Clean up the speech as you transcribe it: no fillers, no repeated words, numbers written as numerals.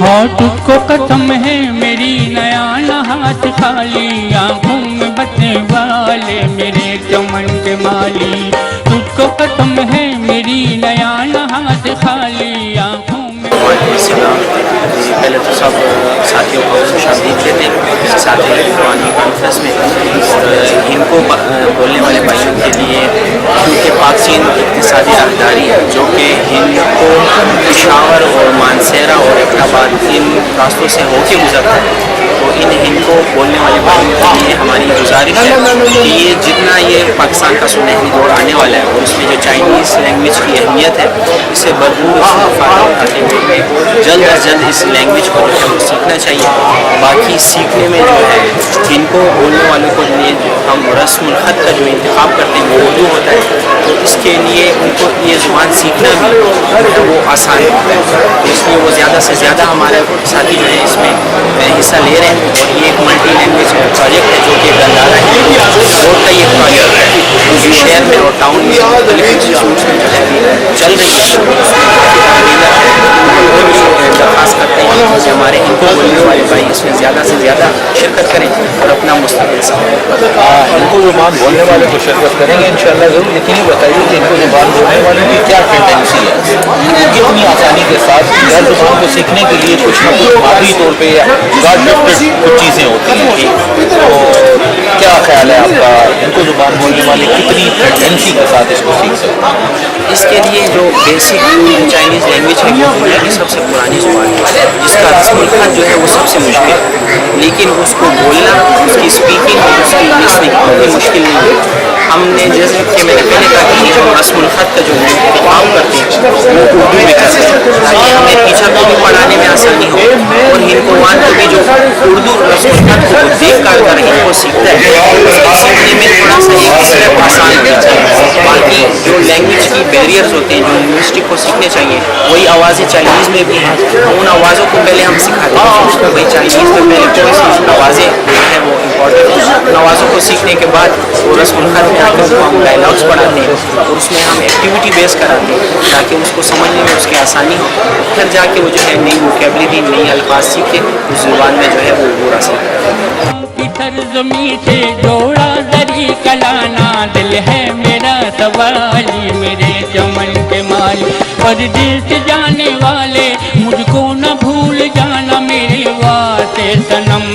ہاں تجھ کو قسم ہے میری نیا ہاتھ خالی، آنکھوں میں بسنے والے میرے چمن کے مالی، تجھ کو قسم ہے میری نیا ہاتھ خالی، آنکھوں میں۔ پہلے تو سب ساتھیوں کو خوش آمدید کہتے ہیں ساتھی روحانی کانفرنس میں، اور ہند کو بولنے والے بھائیوں کے لیے کیونکہ پاک سندھ اقتصادی راہداری ہے جو کہ ہند کو پشاور اور مانسیرا اور احمدآباد ان راستوں سے ہو کے گزرتا ہے، تو ان ہند کو بولنے والے بھائیوں کے لیے ہماری گزارش ہے کہ یہ جتنا یہ پاکستان کا سنہری دور آنے والا ہے اور اس میں جو چائنیز لینگویج کی اہمیت ہے اسے بھرپور فائدہ اٹھاتے ہوئے جلد از جلد اس لینگویج کو جو ہے وہ سیکھنا چاہیے۔ باقی سیکھنے میں جو ہے ان کو بولنے والوں کو لیے ہم رسم الخط کا جو انتخاب کرتے ہیں وہ اردو ہوتا ہے، تو اس کے لیے ان کو یہ زبان سیکھنا بھی وہ آسان ہوتا ہے، تو اس لیے وہ زیادہ سے زیادہ ہمارے ساتھی جو ہیں اس میں حصہ لے رہے ہیں، اور یہ ایک ملٹی لینگویج پروجیکٹ ہے جو کہ گندارا روڈ کا یہ پروجیکٹ ہے جو شہر میں اور ٹاؤن میں مختلف انسٹیٹیوٹس میں جو ہے چل رہی ہے، درخواست کرتے ہیں کہ ہمارے ان کو بولنے والے بھائی اس میں زیادہ سے زیادہ شرکت کریں اور اپنا مستقبل سمجھیں۔ ان کو زبان بولنے والے کو شرکت کریں گے انشاءاللہ ضرور، لیکن یہ بتائیے کہ ان کو زبان بولنے والوں کی کیا ٹینڈنسی ہے، کتنی آسانی کے ساتھ ہر زبان کو سیکھنے کے لیے کچھ نہ کچھ مادری طور پہ یا گاڈ گفٹڈ کچھ چیزیں ہوتی ہیں، تو کیا خیال ہے آپ کا ان کو زبان بولنے والے کتنی ٹینڈنسی کے ساتھ اس کو سیکھ سکتے ہیں؟ اس کے لیے جو بیسک چائنیز لینگویج ہے وہ دنیا کی سب سے پرانی زبان ہے جس کا رسم الخط جو ہے وہ سب سے مشکل ہے، لیکن اس کو بولنا، اس کی اسپیکنگ اور اس کی لسننگ کوئی مشکل نہیں ہے۔ ہم نے جیسے کہ میں نے پہلے کہا کہ ہم رسم الخط کا جو انتخاب کرتے ہیں وہ اردو میں کرتے ہیں تاکہ ہمیں ٹیچر کو بھی پڑھانے میں آسانی ہو، اور ہندوان کو بھی جو اردو رسم الخط کو دیکھ کر ہند کو سیکھتا ہے اس کو سیکھنے میں تھوڑا سا ایک اسٹیپ آسان ہونا چاہیے۔ باقی جو لینگویج کی بیریئرز ہوتے ہیں جو لنگوسٹک کو سیکھنے چاہیے، وہی آوازیں چائنیز میں بھی ہیں، ان آوازوں کو پہلے ہم سکھاتے ہیں، بھائی چائنیز میں پہلے کون سی آوازیں ہیں وہ امپورٹنٹ ہیں، ان آوازوں کو سیکھنے کے بعد وہ رسم الخط میں آتے ہیں ہم ڈائلاگس پڑھاتے ہیں اور اس میں ہم ایکٹیویٹی بیس کراتے ہیں تاکہ اس کو سمجھنے میں اس کی آسانی ہو، پھر جا کے وہ جو ہے نئی ووکیبلری نئی الفاظ سیکھے اس زبان میں جو ہے وہ پورا سیکھے۔ سرزمین سے جوڑا زری کلانا، دل ہے میرا سوالی میرے چمن کے مالی، پردیس سے جانے والے مجھ کو نہ بھول جانا میرے واسطے صنم۔